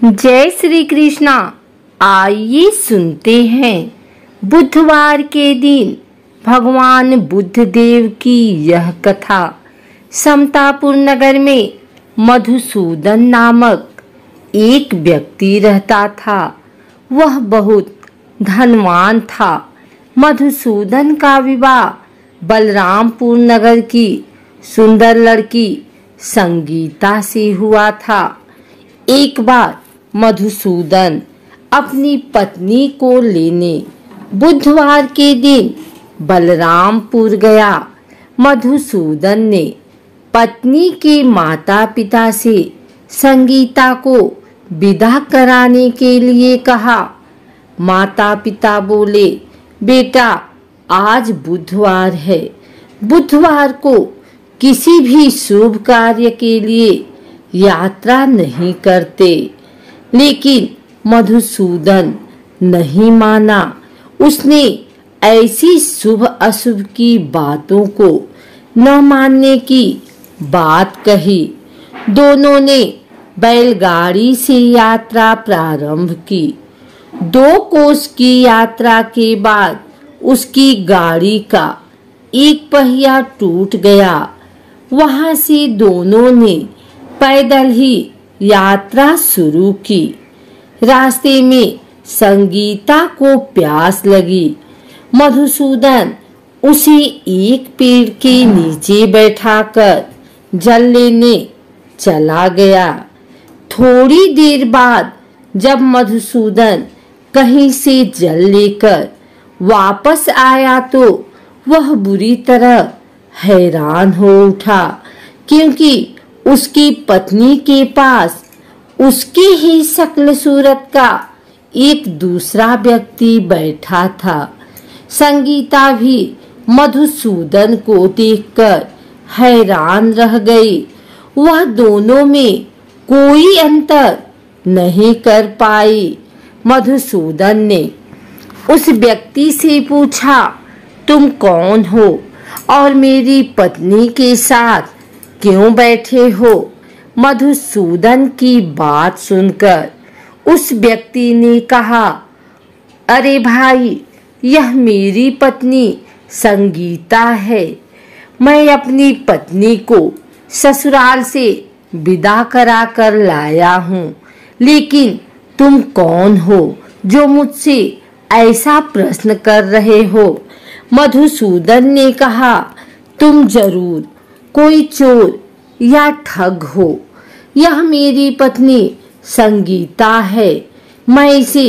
जय श्री कृष्णा। आइए सुनते हैं बुधवार के दिन भगवान बुद्ध देव की यह कथा। समतापुर नगर में मधुसूदन नामक एक व्यक्ति रहता था। वह बहुत धनवान था। मधुसूदन का विवाह बलरामपुर नगर की सुंदर लड़की संगीता से हुआ था। एक बार मधुसूदन अपनी पत्नी को लेने बुधवार के दिन बलरामपुर गया। मधुसूदन ने पत्नी के माता पिता से संगीता को विदा कराने के लिए कहा। माता पिता बोले, बेटा आज बुधवार है, बुधवार को किसी भी शुभ कार्य के लिए यात्रा नहीं करते। लेकिन मधुसूदन नहीं माना। उसने ऐसी शुभ अशुभ की बातों को न मानने की बात कही। दोनों ने बैलगाड़ी से यात्रा प्रारंभ की। 2 कोस की यात्रा के बाद उसकी गाड़ी का एक पहिया टूट गया। वहां से दोनों ने पैदल ही यात्रा शुरू की। रास्ते में संगीता को प्यास लगी। मधुसूदन उसे एक पेड़ के नीचे बैठाकर जल लेने चला गया। थोड़ी देर बाद जब मधुसूदन कहीं से जल लेकर वापस आया तो वह बुरी तरह हैरान हो उठा, क्योंकि उसकी पत्नी के पास उसकी ही शक्ल सूरत का एक दूसरा व्यक्ति बैठा था। संगीता भी मधुसूदन को देखकर हैरान रह गई। वह दोनों में कोई अंतर नहीं कर पाई। मधुसूदन ने उस व्यक्ति से पूछा, तुम कौन हो और मेरी पत्नी के साथ क्यों बैठे हो? मधुसूदन की बात सुनकर उस व्यक्ति ने कहा, अरे भाई, यह मेरी पत्नी संगीता है। मैं अपनी पत्नी को ससुराल से विदा करा कर लाया हूँ। लेकिन तुम कौन हो जो मुझसे ऐसा प्रश्न कर रहे हो? मधुसूदन ने कहा, तुम जरूर कोई चोर या ठग हो। यह मेरी पत्नी संगीता है। मैं इसे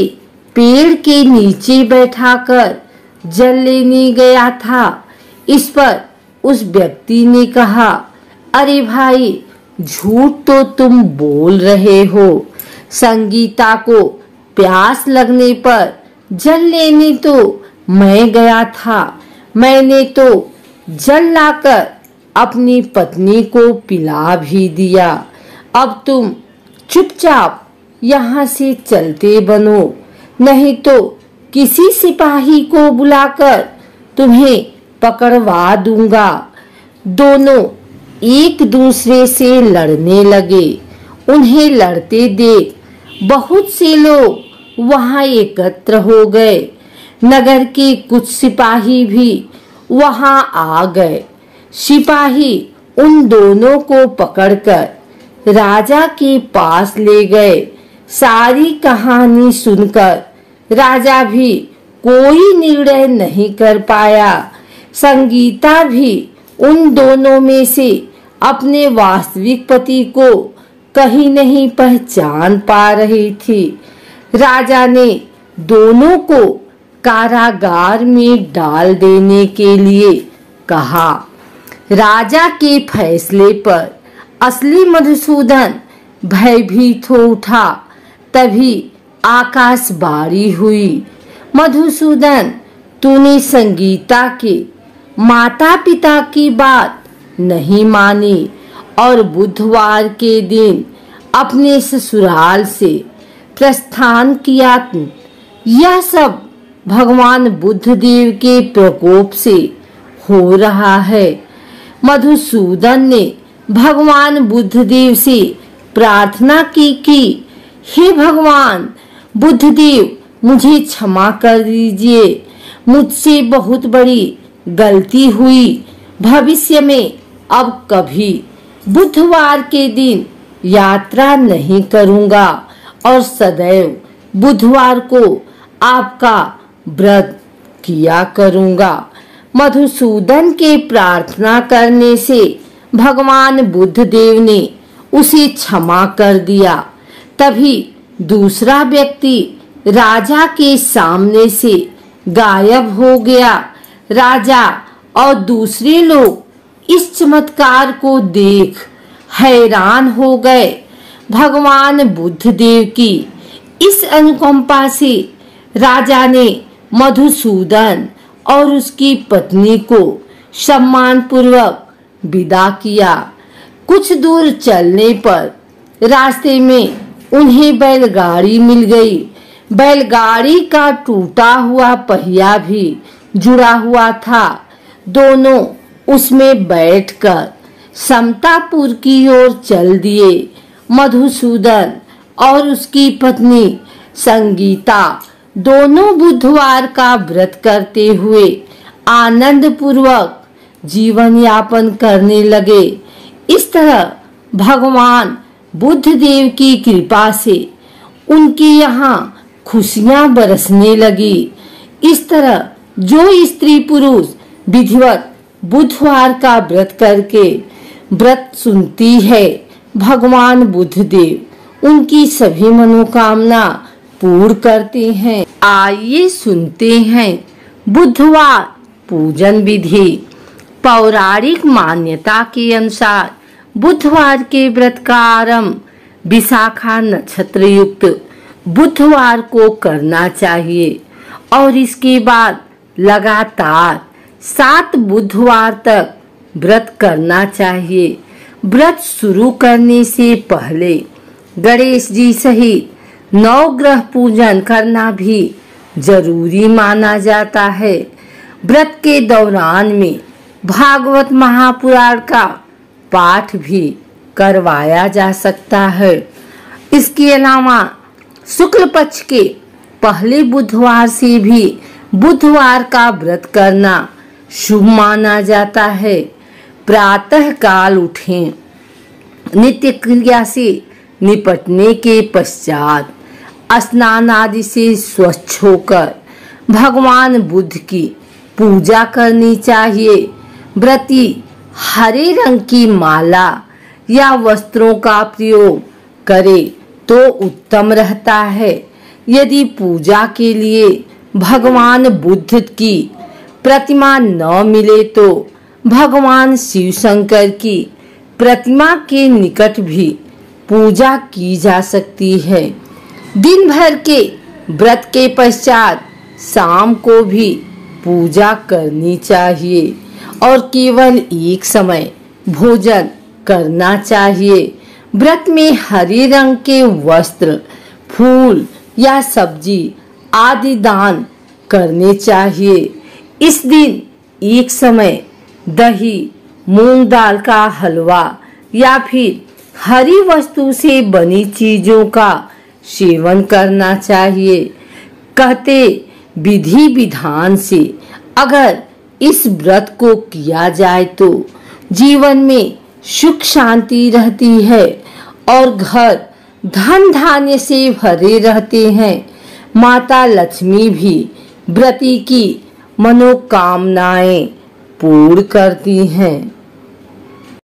पेड़ के नीचे बैठाकर जल लेने गया था। इस पर उस व्यक्ति ने कहा, अरे भाई, झूठ तो तुम बोल रहे हो। संगीता को प्यास लगने पर जल लेने तो मैं गया था। मैंने तो जल लाकर अपनी पत्नी को पिला भी दिया। अब तुम चुपचाप यहाँ से चलते बनो, नहीं तो किसी सिपाही को बुलाकर तुम्हें पकड़वा दूंगा। दोनों एक दूसरे से लड़ने लगे। उन्हें लड़ते देख बहुत से लोग वहां एकत्र हो गए। नगर के कुछ सिपाही भी वहां आ गए। सिपाही उन दोनों को पकड़कर राजा के पास ले गए। सारी कहानी सुनकर राजा भी कोई निर्णय नहीं कर पाया। संगीता भी उन दोनों में से अपने वास्तविक पति को कहीं नहीं पहचान पा रही थी। राजा ने दोनों को कारागार में डाल देने के लिए कहा। राजा के फैसले पर असली मधुसूदन भयभीत हो उठा। तभी आकाशवाणी हुई, मधुसूदन, तूने संगीता के माता पिता की बात नहीं मानी और बुधवार के दिन अपने ससुराल से प्रस्थान किया। यह सब भगवान बुद्ध देव के प्रकोप से हो रहा है। मधुसूदन ने भगवान बुद्ध देव से प्रार्थना की कि हे भगवान बुद्धदेव, मुझे क्षमा कर दीजिए, मुझसे बहुत बड़ी गलती हुई। भविष्य में अब कभी बुधवार के दिन यात्रा नहीं करूंगा और सदैव बुधवार को आपका व्रत किया करूंगा। मधुसूदन के प्रार्थना करने से भगवान बुद्धदेव ने उसे क्षमा कर दिया। तभी दूसरा व्यक्ति राजा के सामने से गायब हो गया। राजा और दूसरे लोग इस चमत्कार को देख हैरान हो गए। भगवान बुद्धदेव की इस अनुकंपा से राजा ने मधुसूदन और उसकी पत्नी को सम्मान पूर्वक विदा किया। कुछ दूर चलने पर रास्ते में उन्हें बैलगाड़ी मिल गई। बैलगाड़ी का टूटा हुआ पहिया भी जुड़ा हुआ था। दोनों उसमें बैठकर समतापुर की ओर चल दिए। मधुसूदन और उसकी पत्नी संगीता दोनों बुधवार का व्रत करते हुए आनंद पूर्वक जीवन यापन करने लगे। इस तरह भगवान बुद्धदेव की कृपा से उनके यहाँ खुशियां बरसने लगी। इस तरह जो स्त्री पुरुष विधिवत बुधवार का व्रत करके व्रत सुनती है, भगवान बुद्धदेव उनकी सभी मनोकामना पूर्ण करते हैं। आइए सुनते हैं बुधवार पूजन विधि। पौराणिक मान्यता के अनुसार बुधवार के व्रत का आरंभ विशाखा नक्षत्र युक्त बुधवार को करना चाहिए और इसके बाद लगातार 7 बुधवार तक व्रत करना चाहिए। व्रत शुरू करने से पहले गणेश जी सहित 9 ग्रह पूजन करना भी जरूरी माना जाता है। व्रत के दौरान में भागवत महापुराण का पाठ भी करवाया जा सकता है। इसके अलावा शुक्ल पक्ष के पहले बुधवार से भी बुधवार का व्रत करना शुभ माना जाता है। प्रातः काल उठें। नित्य क्रिया से निपटने के पश्चात स्नान आदि से स्वच्छ होकर भगवान बुद्ध की पूजा करनी चाहिए। व्रती हरे रंग की माला या वस्त्रों का प्रयोग करे तो उत्तम रहता है। यदि पूजा के लिए भगवान बुद्ध की प्रतिमा न मिले तो भगवान शिव शंकर की प्रतिमा के निकट भी पूजा की जा सकती है। दिन भर के व्रत के पश्चात शाम को भी पूजा करनी चाहिए और केवल एक समय भोजन करना चाहिए। व्रत में हरे रंग के वस्त्र, फूल या सब्जी आदि दान करने चाहिए। इस दिन एक समय दही, मूंग दाल का हलवा या फिर हरी वस्तु से बनी चीजों का सेवन करना चाहिए। कहते विधि विधान से अगर इस व्रत को किया जाए तो जीवन में सुख शांति रहती है और घर धन धान्य से भरे रहते हैं। माता लक्ष्मी भी व्रती की मनोकामनाएं पूर्ण करती हैं।